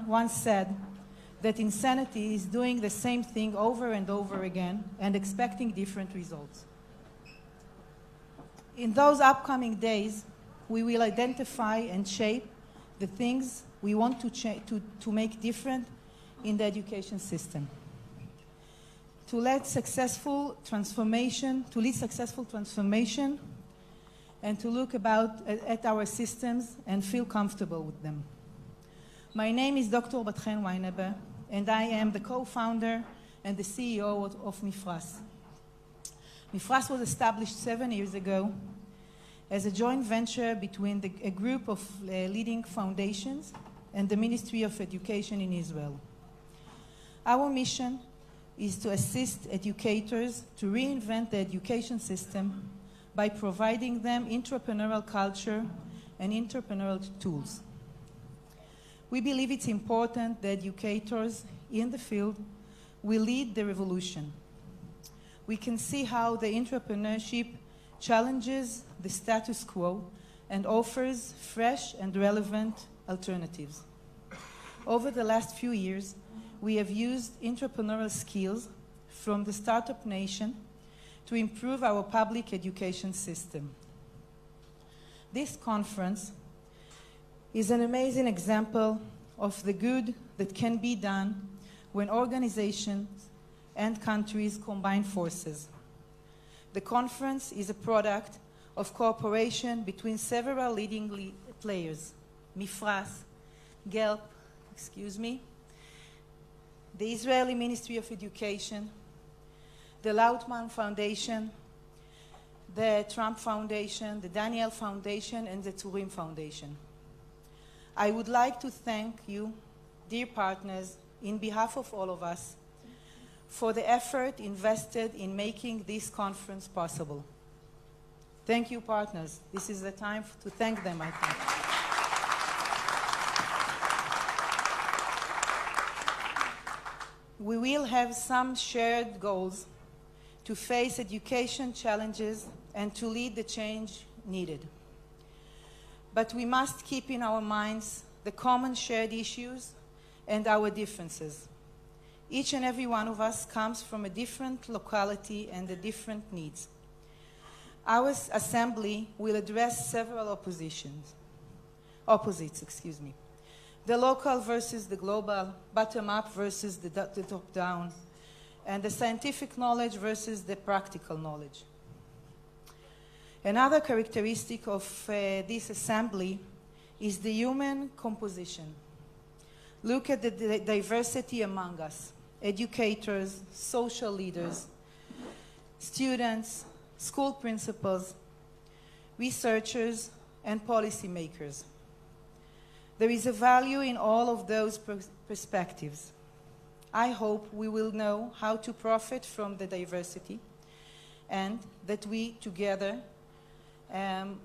once said that insanity is doing the same thing over and over again and expecting different results. In those upcoming days, we will identify and shape the things we want to make different in the education system. To lead successful transformation, and to look at our systems and feel comfortable with them. My name is Dr. Batchen Weinebe, and I am the co-founder and the CEO of Mifras. Mifras was established 7 years ago as a joint venture between a group of leading foundations and the Ministry of Education in Israel. Our mission is to assist educators to reinvent the education system by providing them entrepreneurial culture and entrepreneurial tools. We believe it's important that educators in the field will lead the revolution. We can see how the entrepreneurship challenges the status quo and offers fresh and relevant alternatives. Over the last few years, we have used entrepreneurial skills from the startup nation to improve our public education system. This conference is an amazing example of the good that can be done when organizations and countries combine forces. The conference is a product of cooperation between several leading players, Mifras, Gelp, the Israeli Ministry of Education, the Lautman Foundation, the Trump Foundation, the Daniel Foundation, and the Turim Foundation. I would like to thank you, dear partners, in behalf of all of us, for the effort invested in making this conference possible. Thank you, partners. This is the time to thank them, I think. We will have some shared goals to face education challenges and to lead the change needed. But we must keep in our minds the common shared issues and our differences. Each and every one of us comes from a different locality and a different needs. Our assembly will address several opposites. The local versus the global, bottom-up versus the top-down, and the scientific knowledge versus the practical knowledge. Another characteristic of this assembly is the human composition. Look at the diversity among us: educators, social leaders, students, school principals, researchers, and policymakers. There is a value in all of those perspectives. I hope we will know how to profit from the diversity and that we together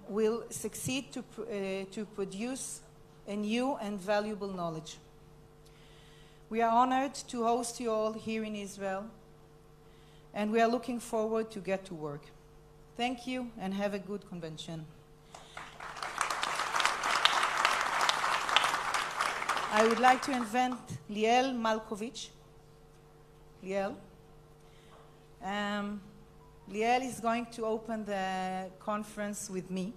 will succeed to produce a new and valuable knowledge. We are honored to host you all here in Israel, and we are looking forward to get to work. Thank you, and have a good convention. I would like to invite Liel Malkovich. Liel. Liel is going to open the conference with me,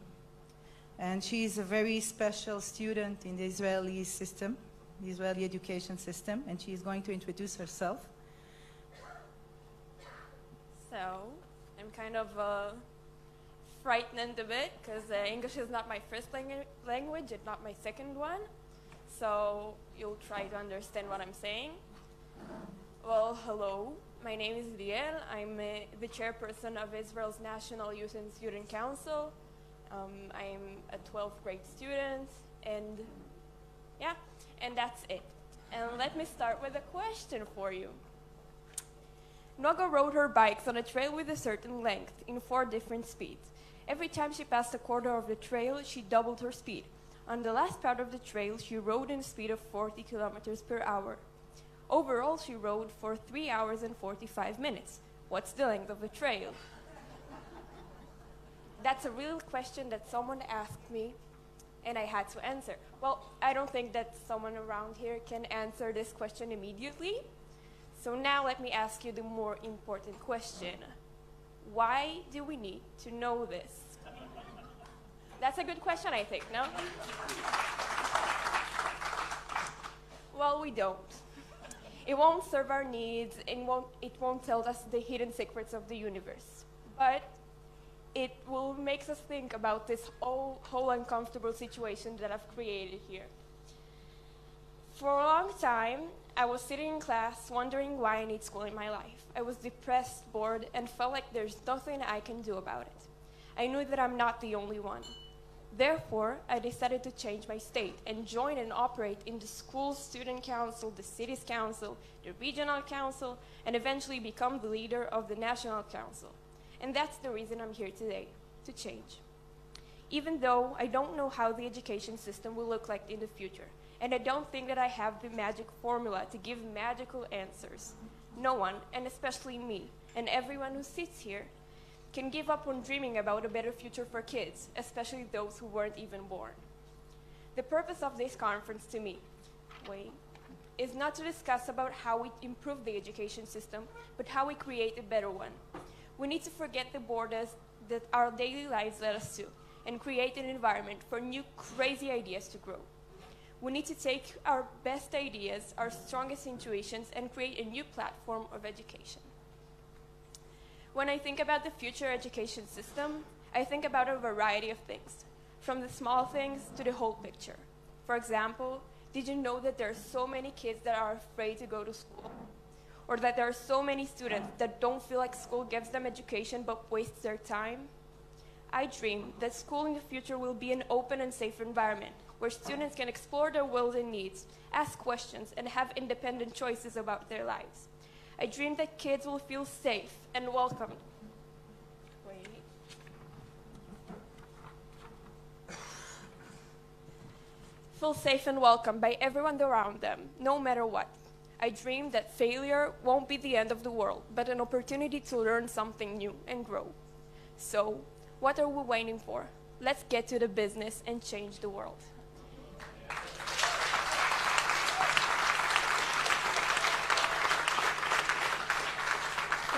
and she is a very special student in the Israeli system, the Israeli education system, and she is going to introduce herself. So, I'm kind of frightened a bit because English is not my first language, it's not my second one. So, you'll try to understand what I'm saying. Well, hello. My name is Liel. I'm the chairperson of Israel's National Youth and Student Council. I'm a 12th grade student, and yeah, and that's it. And let me start with a question for you. Noga rode her bikes on a trail with a certain length in 4 different speeds. Every time she passed a corner of the trail, she doubled her speed. On the last part of the trail, she rode in a speed of 40 kilometers per hour. Overall, she rode for 3 hours and 45 minutes. What's the length of the trail? That's a real question that someone asked me And I had to answer. Well, I don't think that someone around here can answer this question immediately. So now let me ask you the more important question. Why do we need to know this? That's a good question, I think, no? Well, we don't. It won't serve our needs, and it won't tell us the hidden secrets of the universe. But it will make us think about this whole uncomfortable situation that I've created here. For a long time, I was sitting in class wondering why I need school in my life. I was depressed, bored, and felt like there's nothing I can do about it. I knew that I'm not the only one. Therefore, I decided to change my state and join and operate in the school student council, the city's council, the regional council, and eventually become the leader of the national council. And that's the reason I'm here today, to change. Even though I don't know how the education system will look like in the future, and I don't think that I have the magic formula to give magical answers, no one, and especially me, and everyone who sits here, can give up on dreaming about a better future for kids, especially those who weren't even born. The purpose of this conference to me, is not to discuss about how we improve the education system, but how we create a better one. We need to forget the borders that our daily lives led us to and create an environment for new crazy ideas to grow. We need to take our best ideas, our strongest intuitions, and create a new platform of education. When I think about the future education system, I think about a variety of things, from the small things to the whole picture. For example, did you know that there are so many kids that are afraid to go to school? Or that there are so many students that don't feel like school gives them education but wastes their time? I dream that school in the future will be an open and safe environment where students can explore their wills and needs, ask questions, and have independent choices about their lives. I dream that kids will feel safe and welcomed. Feel safe and welcomed by everyone around them, no matter what. I dream that failure won't be the end of the world, but an opportunity to learn something new and grow. So, what are we waiting for? Let's get to the business and change the world.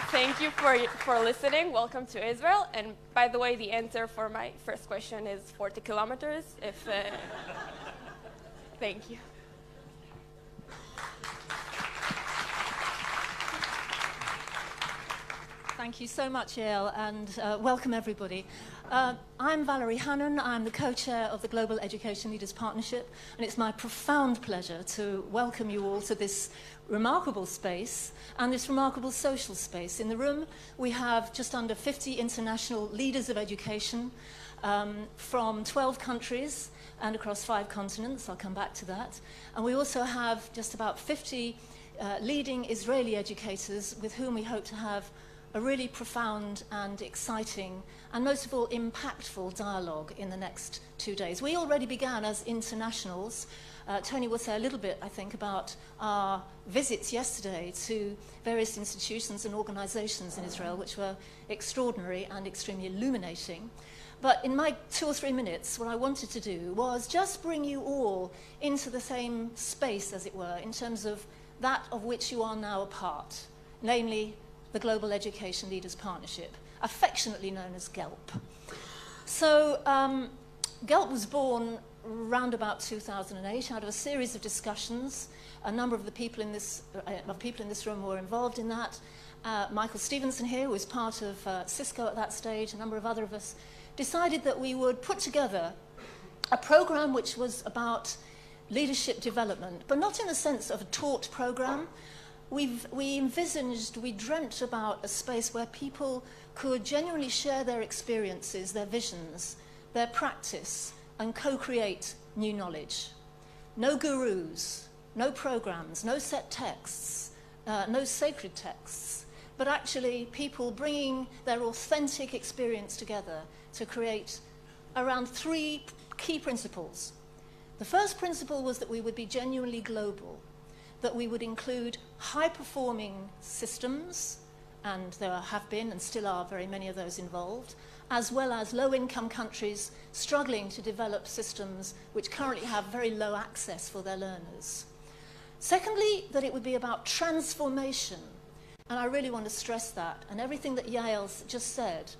Thank you for listening. Welcome to Israel. And by the way, the answer for my first question is 40 kilometers. Thank you. Thank you so much, Yael, and welcome everybody. I'm Valerie Hannon. I'm the co-chair of the Global Education Leaders Partnership, and it's my profound pleasure to welcome you all to this remarkable space and this remarkable social space. In the room, we have just under 50 international leaders of education from 12 countries and across 5 continents. I'll come back to that. And we also have just about 50 leading Israeli educators with whom we hope to have a really profound and exciting and most of all impactful dialogue in the next 2 days. We already began as internationals. Tony will say a little bit, I think, about our visits yesterday to various institutions and organizations in Israel, which were extraordinary and extremely illuminating. But in my 2 or 3 minutes, what I wanted to do was just bring you all into the same space, as it were, in terms of that of which you are now a part, namely the Global Education Leaders Partnership, affectionately known as Gelp. So Gelp was born around about 2008 out of a series of discussions. A number of the people in this room were involved in that. Michael Stevenson here, who was part of Cisco at that stage, a number of other of us, decided that we would put together a program which was about leadership development, but not in the sense of a taught program. We envisaged, we dreamt about a space where people could genuinely share their experiences, their visions, their practice, and co-create new knowledge. No gurus, no programs, no set texts, no sacred texts, but actually people bringing their authentic experience together to create around 3 key principles. The first principle was that we would be genuinely global, that we would include high-performing systems, and there have been and still are very many of those involved, as well as low-income countries struggling to develop systems which currently have very low access for their learners. Secondly, that it would be about transformation, and I really want to stress that, and everything that Yael's just said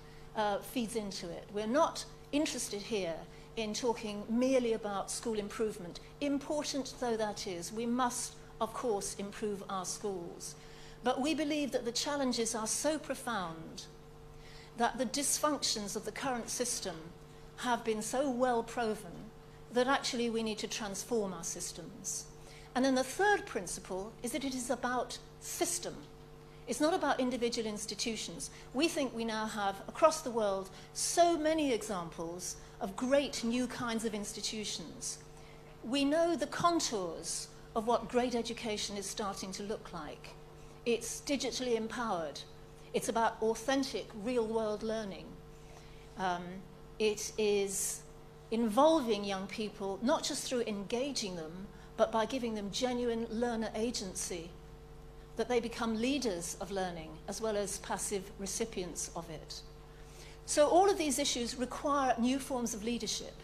feeds into it. We're not interested here in talking merely about school improvement. Important though that is, we must, of course, improve our schools. But we believe that the challenges are so profound that the dysfunctions of the current system have been so well proven that actually we need to transform our systems. And then the third principle is that it is about system. It's not about individual institutions. We think we now have, across the world, so many examples of great new kinds of institutions. We know the contours of what great education is starting to look like. It's digitally empowered. It's about authentic, real-world learning. It is involving young people, not just through engaging them, but by giving them genuine learner agency, that they become leaders of learning as well as passive recipients of it. So all of these issues require new forms of leadership,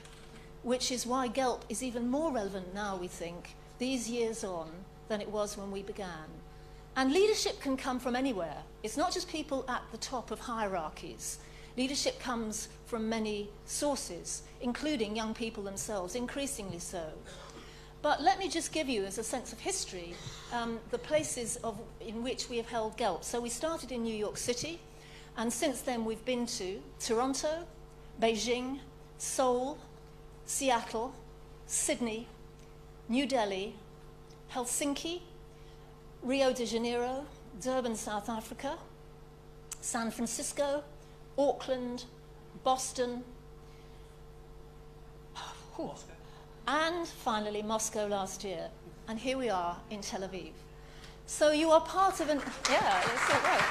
which is why Gelp is even more relevant now, we think, these years on, than it was when we began. And leadership can come from anywhere. It's not just people at the top of hierarchies. Leadership comes from many sources, including young people themselves, increasingly so. But let me just give you, as a sense of history, the places in which we have held Gelp. So we started in New York City, and since then we've been to Toronto, Beijing, Seoul, Seattle, Sydney, New Delhi, Helsinki, Rio de Janeiro, Durban, South Africa, San Francisco, Auckland, Boston, and finally Moscow last year. And here we are in Tel Aviv. So you are part of yeah, that's so right.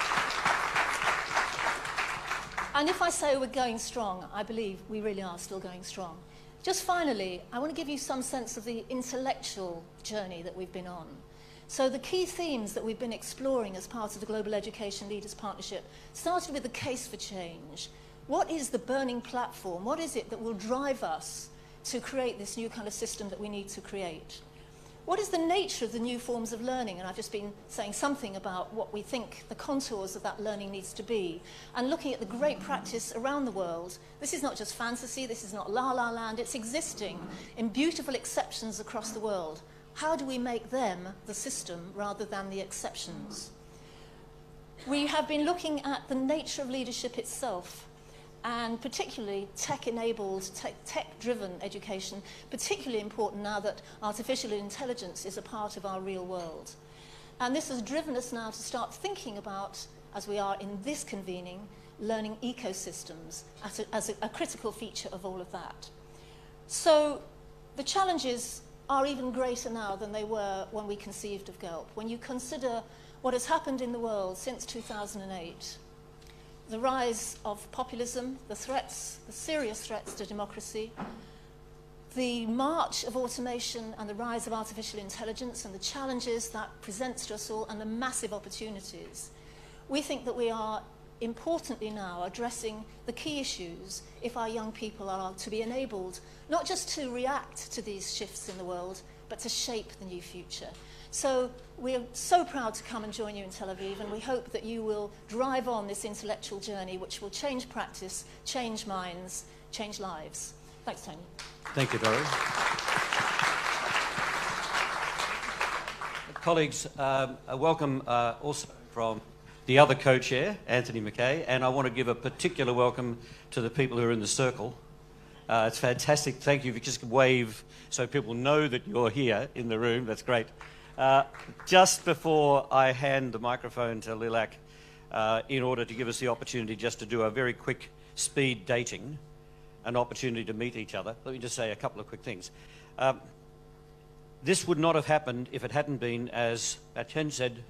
And if I say we're going strong, I believe we really are still going strong. Just finally, I want to give you some sense of the intellectual journey that we've been on. So the key themes that we've been exploring as part of the Global Education Leaders Partnership started with the case for change. What is the burning platform? What is it that will drive us to create this new kind of system that we need to create? What is the nature of the new forms of learning? And I've just been saying something about what we think the contours of that learning needs to be. And looking at the great practice around the world, this is not just fantasy, this is not la la land, it's existing in beautiful exceptions across the world. How do we make them the system rather than the exceptions? We have been looking at the nature of leadership itself, and particularly tech-enabled, tech-driven education, particularly important now that artificial intelligence is a part of our real world. And this has driven us now to start thinking about, as we are in this convening, learning ecosystems as a critical feature of all of that. So the challenges are even greater now than they were when we conceived of Gelp. When you consider what has happened in the world since 2008, the rise of populism, the threats, the serious threats to democracy, the march of automation and the rise of artificial intelligence and the challenges that presents to us all and the massive opportunities, we think that we are importantly now addressing the key issues if our young people are to be enabled not just to react to these shifts in the world, but to shape the new future. So we're so proud to come and join you in Tel Aviv, and we hope that you will drive on this intellectual journey which will change practice, change minds, change lives. Thanks, Tony. Thank you, Dory. Colleagues, a welcome also from the other co-chair, Anthony McKay, and I want to give a particular welcome to the people who are in the circle. It's fantastic. Thank you. If you just wave so people know that you're here in the room, that's great. Just before I hand the microphone to Lilac, in order to give us the opportunity just to do a very quick speed dating, an opportunity to meet each other, let me just say a couple of quick things. This would not have happened if it hadn't been, as Chen said,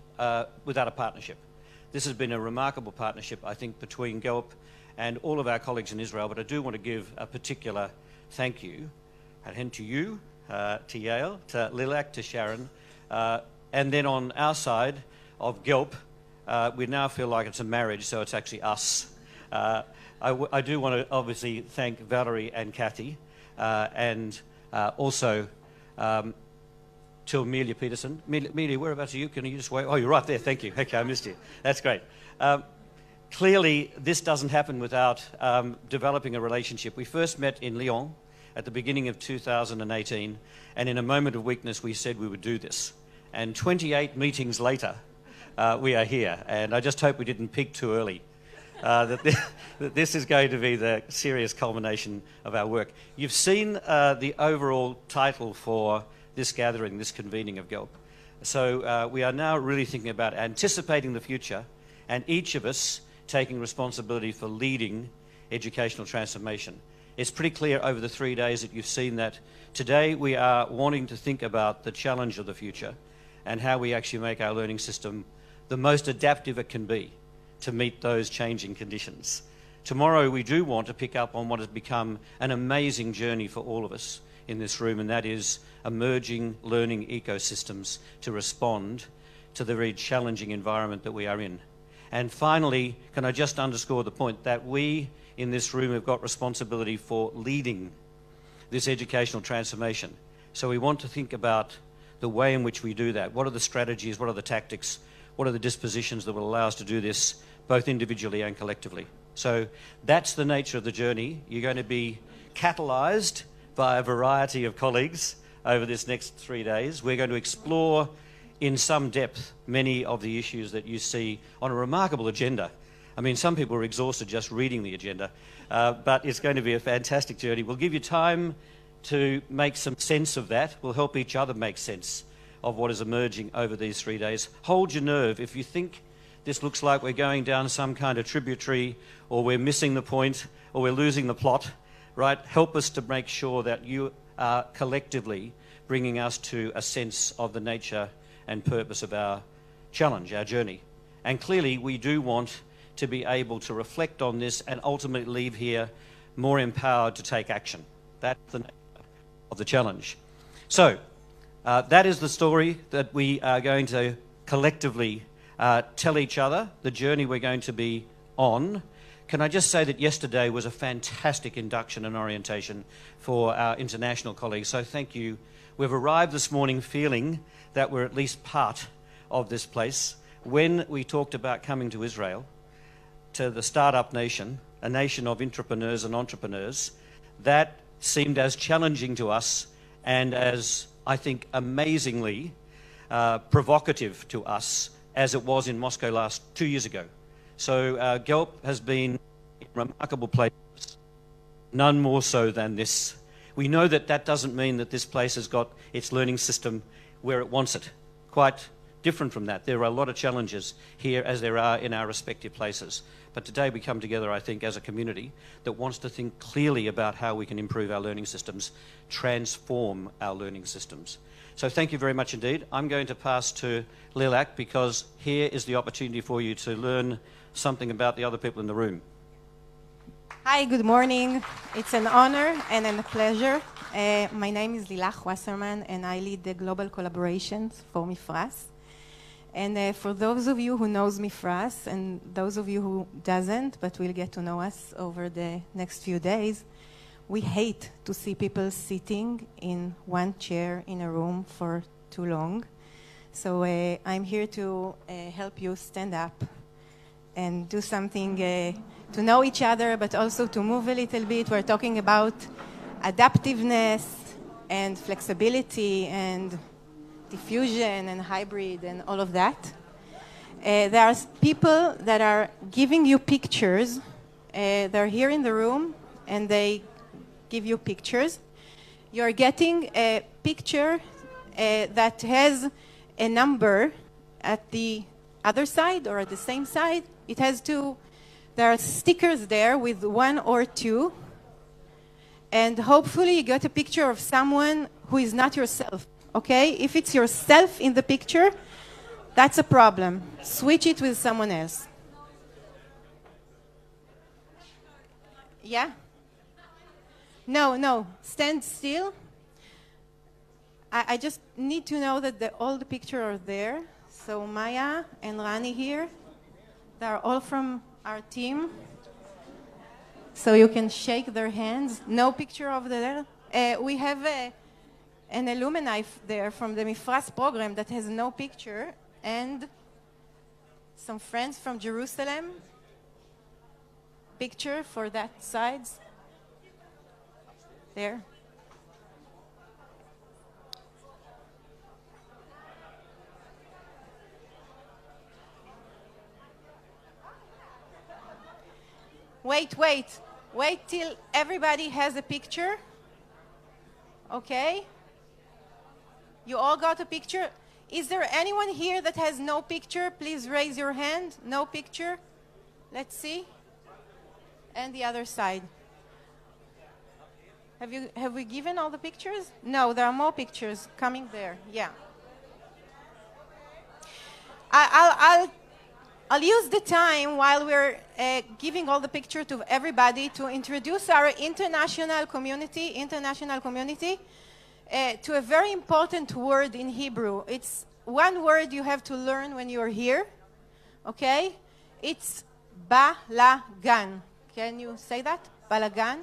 without a partnership. This has been a remarkable partnership, I think, between Gelp and all of our colleagues in Israel, but I do want to give a particular thank you, to you, to Yael, to Lilac, to Sharon, and then on our side of Gelp, we now feel like it's a marriage, so it's actually us. I do want to obviously thank Valerie and Kathy, and also to Amelia Peterson. Amelia, whereabouts are you? Can you just wait? Oh, you're right there. Thank you. Okay, I missed you. That's great. Clearly, this doesn't happen without developing a relationship. We first met in Lyon at the beginning of 2018, and in a moment of weakness, we said we would do this. And 28 meetings later, we are here. And I just hope we didn't peak too early. That this is going to be the serious culmination of our work. You've seen the overall title for this gathering, this convening of Gelp. So we are now really thinking about anticipating the future, and each of us taking responsibility for leading educational transformation. It's pretty clear over the 3 days that you've seen that today we are wanting to think about the challenge of the future and how we actually make our learning system the most adaptive it can be to meet those changing conditions. Tomorrow we do want to pick up on what has become an amazing journey for all of us in this room, and that is emerging learning ecosystems to respond to the very challenging environment that we are in. And finally, can I just underscore the point that we in this room have got responsibility for leading this educational transformation. So we want to think about the way in which we do that. What are the strategies? What are the tactics? What are the dispositions that will allow us to do this both individually and collectively? So that's the nature of the journey. You're going to be catalysed by a variety of colleagues over this next 3 days. We're going to explore in some depth many of the issues that you see on a remarkable agenda. I mean, some people are exhausted just reading the agenda, but it's going to be a fantastic journey. We'll give you time to make some sense of that. We'll help each other make sense of what is emerging over these 3 days. Hold your nerve. If you think this looks like we're going down some kind of tributary, or we're missing the point, or we're losing the plot, right? Help us to make sure that you are collectively bringing us to a sense of the nature and purpose of our challenge, our journey. And clearly, we do want to be able to reflect on this and ultimately leave here more empowered to take action. That's the nature of the challenge. So, that is the story that we are going to collectively tell each other, the journey we're going to be on. Can I just say that yesterday was a fantastic induction and orientation for our international colleagues, so thank you. We've arrived this morning feeling that we're at least part of this place. When we talked about coming to Israel, to the startup nation, a nation of intrapreneurs and entrepreneurs, that seemed as challenging to us and as, I think, amazingly provocative to us as it was in Moscow 2 years ago. So Gelp has been in remarkable places, none more so than this. We know that that doesn't mean that this place has got its learning system where it wants it. Quite different from that. There are a lot of challenges here as there are in our respective places. But today we come together, I think, as a community that wants to think clearly about how we can improve our learning systems, transform our learning systems. So thank you very much indeed. I'm going to pass to Lilak because here is the opportunity for you to learn something about the other people in the room. Hi, good morning. It's an honor and a pleasure. My name is Lilach Wasserman, and I lead the global collaborations for Mifras. And for those of you who knows Mifras, and those of you who doesn't, but will get to know us over the next few days, we hate to see people sitting in one chair in a room for too long. So I'm here to help you stand up and do something to know each other, but also to move a little bit. We're talking about adaptiveness and flexibility and diffusion and hybrid and all of that. There are people that are giving you pictures. They're here in the room and they give you pictures. You're getting a picture that has a number at the other side or at the same side. It has two. There are stickers there with 1 or 2. And hopefully you get a picture of someone who is not yourself. Okay? If it's yourself in the picture, that's a problem. Switch it with someone else. Yeah? No. Stand still. I just need to know that all the pictures are there. So Maya and Rani here, they're all from our team. so you can shake their hands. No picture of the we have an alumni there from the Mifras program that has no picture, and some friends from Jerusalem. Picture for that sides. There. Wait till everybody has a picture. Okay? You all got a picture? Is there anyone here that has no picture? Please raise your hand. No picture. Let's see. And the other side. Have we given all the pictures? No, there are more pictures coming there. Yeah. I'll use the time while we're giving all the picture to everybody to introduce our international community to a very important word in Hebrew. It's one word you have to learn when you're here, okay? It's balagan. Can you say that? Balagan?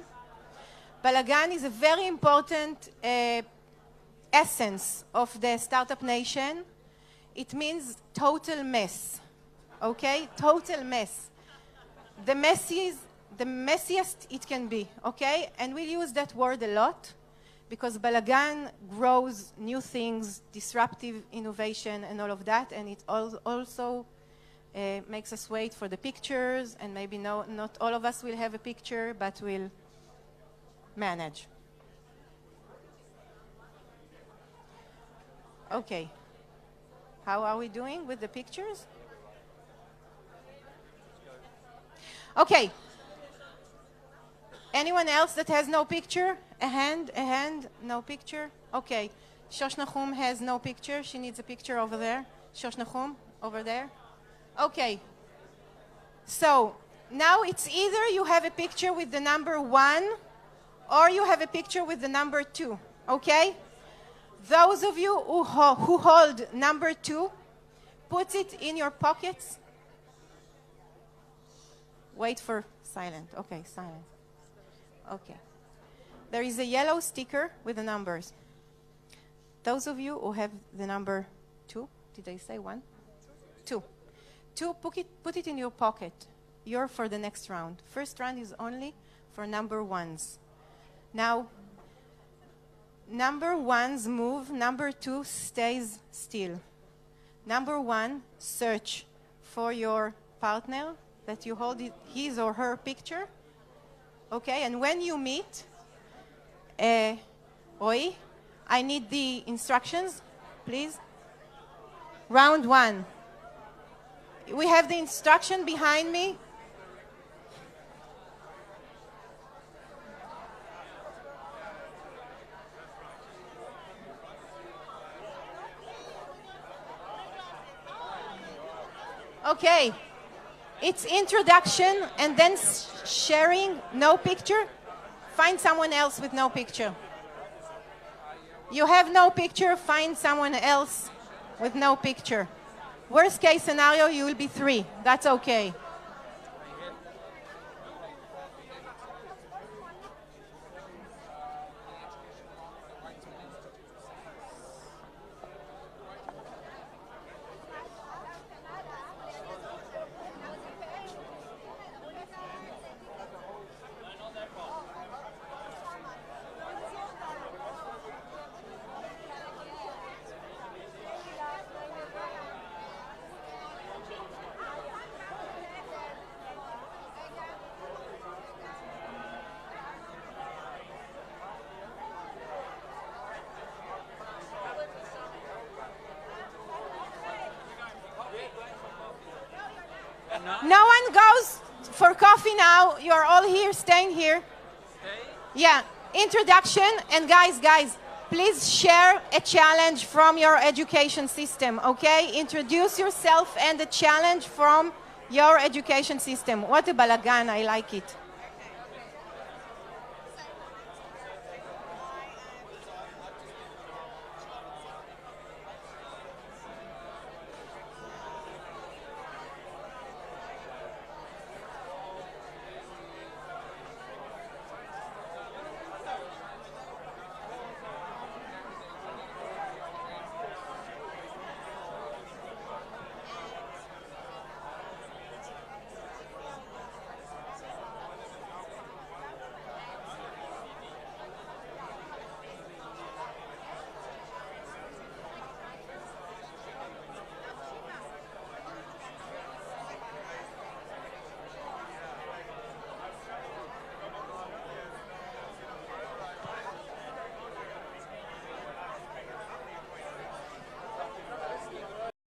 Balagan is a very important essence of the Startup Nation. It means total mess. Okay? Total mess. The messiest it can be. Okay? And we use that word a lot because balagan grows new things, disruptive innovation and all of that, and it also makes us wait for the pictures, and maybe not all of us will have a picture, but we'll manage. Okay. How are we doing with the pictures? Okay. Anyone else that has no picture? A hand, no picture? Okay. Shosh has no picture. She needs a picture over there. Shosh over there. Okay. So, now it's either you have a picture with the number 1 or you have a picture with the number 2. Okay? Those of you who hold number 2, put it in your pockets. Wait for silent. Okay, silent. Okay. There is a yellow sticker with the numbers. Those of you who have the number 2, did I say 1? 2. 2, put it in your pocket. You're for the next round. First round is only for number 1s. Now, number 1s move, number 2 stays still. Number 1, search for your partner that you hold his or her picture. Okay, and when you meet, Oi, I need the instructions, please. Round 1. We have the instruction behind me. Okay, it's introduction and then sharing, no picture. Find someone else with no picture. You have no picture, find someone else with no picture. Worst case scenario, you will be 3. That's okay. No one goes for coffee now. You're all here, staying here. Yeah, introduction. And guys, please share a challenge from your education system, okay? Introduce yourself and a challenge from your education system. What a balagan, I like it.